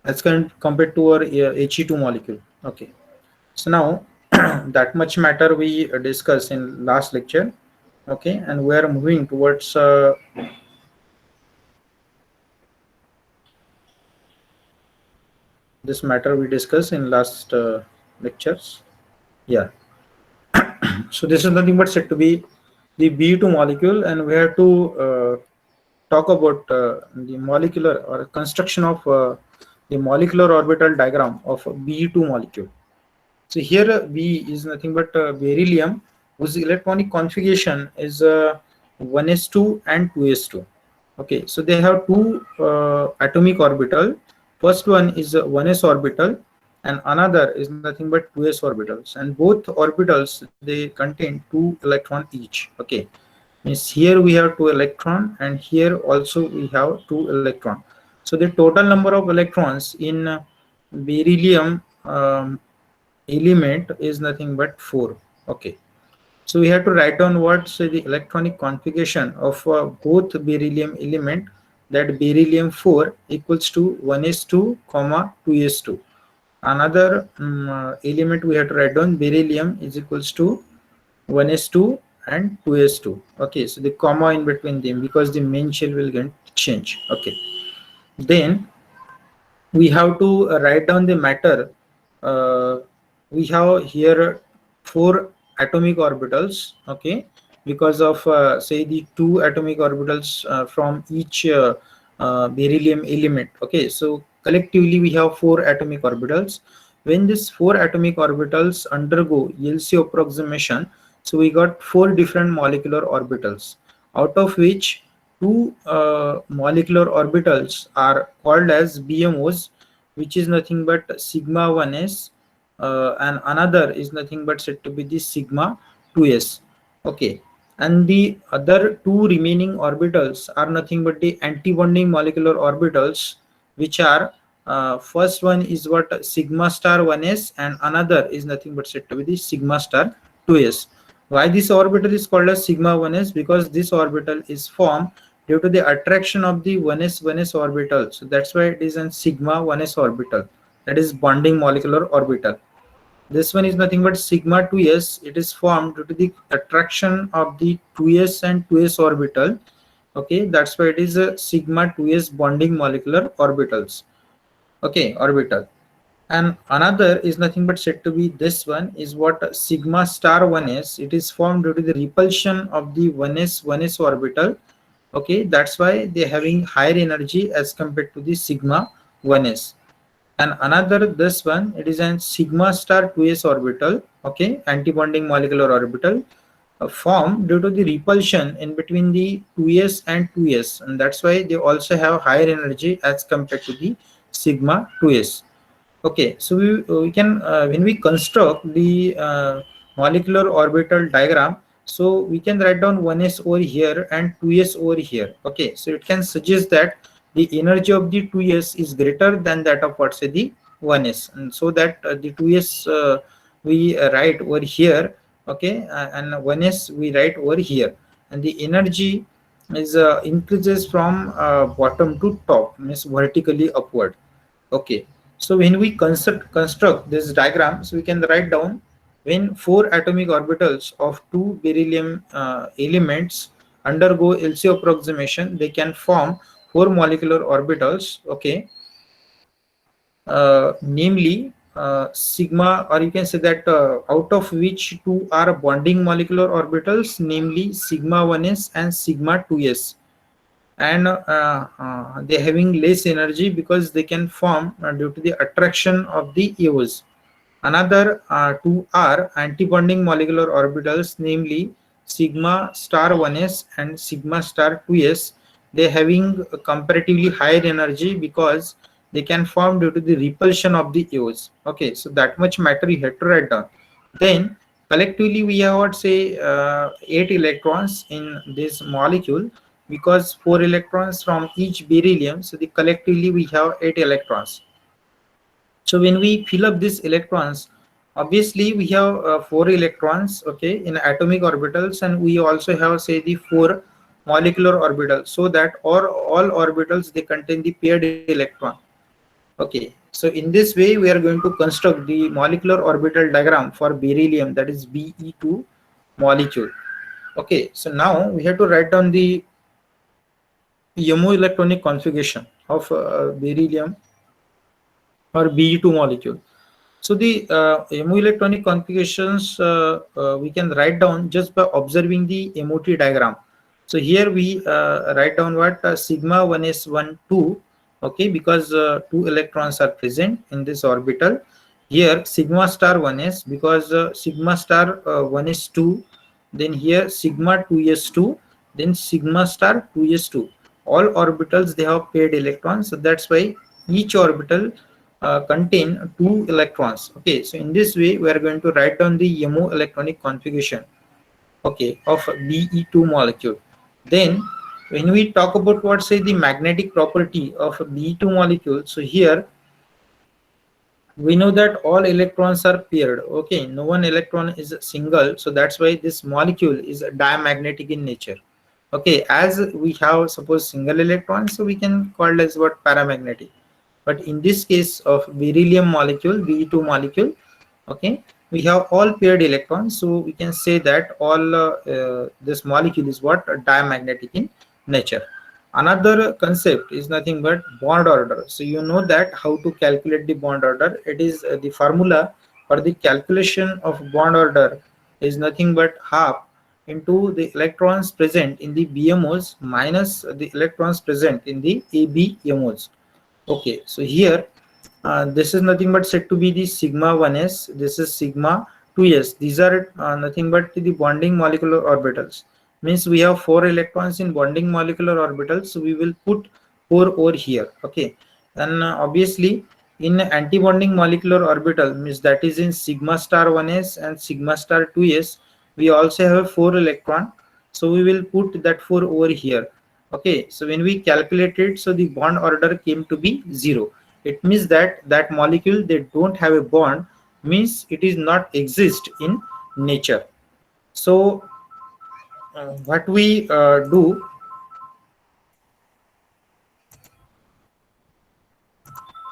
as compared to our He2 molecule. Okay, so now that much matter we discussed in last lecture. Okay, and we are moving towards this matter we discussed in last lectures. Yeah, so this is nothing but said to be the Be2 molecule, and we have to talk about the molecular or construction of the molecular orbital diagram of a Be2 molecule. So here B is nothing but beryllium, whose electronic configuration is 1s2 and 2s2. Okay, so they have two atomic orbital. First one is 1s orbital, and another is nothing but 2s orbitals. And both orbitals they contain two electron each. Okay, means here we have two electron, and here also we have two electron. So the total number of electrons in beryllium element is nothing but 4. Okay, so we have to write down what's the electronic configuration of both beryllium element, that beryllium 4 equals to 1s2 comma 2s2. Another element we have to write down, beryllium is equals to 1s2 and 2s2. Okay, so the comma in between them, because the main shell will get change. Okay, then we have to write down the matter. uh, we have here four atomic orbitals. Okay, because of say the two atomic orbitals from each beryllium element. Okay, so collectively we have four atomic orbitals. When these four atomic orbitals undergo LC approximation, so we got four different molecular orbitals, out of which two molecular orbitals are called as BMOs, which is nothing but sigma 1s, and another is nothing but said to be the sigma 2s. Okay, and the other two remaining orbitals are nothing but the antibonding molecular orbitals, which are first one is what sigma star 1s, and another is nothing but said to be the sigma star 2s. Why this orbital is called as sigma 1s? Because this orbital is formed due to the attraction of the 1s orbital. So that's why it is an sigma 1s orbital, that is bonding molecular orbital. This one is nothing but sigma 2s. It is formed due to the attraction of the 2s and 2s orbital. Okay, that's why it is a sigma 2s bonding molecular orbitals. Okay, orbital. And another is nothing but said to be this one is what sigma star 1s. It is formed due to the repulsion of the 1s orbital. Okay, that's why they're having higher energy as compared to the sigma 1s. And another this one, it is an sigma star 2s orbital. Okay, antibonding molecular orbital formed due to the repulsion in between the 2s and 2s, and that's why they also have higher energy as compared to the sigma 2s. Okay, so we can when we construct the molecular orbital diagram, so we can write down 1s over here and 2s over here. Okay, so it can suggest that the energy of the 2s is greater than that of what say the 1s, and so that the 2s we write over here. Okay, and 1s we write over here, and the energy is increases from bottom to top, means vertically upward. Okay, so when we construct this diagram, so we can write down, when four atomic orbitals of two beryllium elements undergo LC approximation, they can form four molecular orbitals. Okay, namely sigma, or you can say that out of which two are bonding molecular orbitals, namely sigma 1s and sigma 2s, and they're having less energy because they can form due to the attraction of the EOs. Another two are antibonding molecular orbitals, namely sigma star 1s and sigma star 2s. They're having a comparatively higher energy because they can form due to the repulsion of the EOs. Okay, so that much matter you have to write down. Then collectively we have what say 8 electrons in this molecule, because 4 electrons from each beryllium, so the collectively we have 8 electrons. So when we fill up these electrons, obviously we have 4 electrons, okay, in atomic orbitals, and we also have say the 4 molecular orbitals, so that all orbitals they contain the paired electron. Okay, so in this way we are going to construct the molecular orbital diagram for beryllium, that is Be2 molecule. Okay, so now we have to write down the MO electronic configuration of beryllium or Be2 molecule. So the MO electronic configurations we can write down just by observing the MOT diagram. So here we write down what sigma 1s1 2, okay, because two electrons are present in this orbital. Here sigma star 1s because sigma star 1s2, then here sigma 2s2, then sigma star 2s2. All orbitals they have paired electrons, so that's why each orbital contain two electrons. Okay, so in this way we are going to write down the MO electronic configuration, okay, of Be2 molecule. Then when we talk about what say the magnetic property of a Be2 molecule, so here we know that all electrons are paired. Okay, no one electron is single, so that's why this molecule is diamagnetic in nature. Okay, as we have suppose single electron, so we can call as what paramagnetic. But in this case of beryllium molecule, Be2 molecule, okay, we have all paired electrons, so we can say that all this molecule is what diamagnetic in nature. Another concept is nothing but bond order. So you know that how to calculate the bond order. It is the formula for the calculation of bond order is nothing but half into the electrons present in the BMOs minus the electrons present in the ABMOs. Okay, so here this is nothing but said to be the sigma 1s, this is sigma 2s. These are nothing but the bonding molecular orbitals. Means we have 4 electrons in bonding molecular orbitals, so we will put 4 over here. Okay, and obviously in anti-bonding molecular orbital, means that is in sigma star 1s and sigma star 2s, we also have 4 electron, so we will put that 4 over here. Okay, so when we calculate it, so the bond order came to be 0. It means that that molecule they don't have a bond, means it is not exist in nature. So what we do,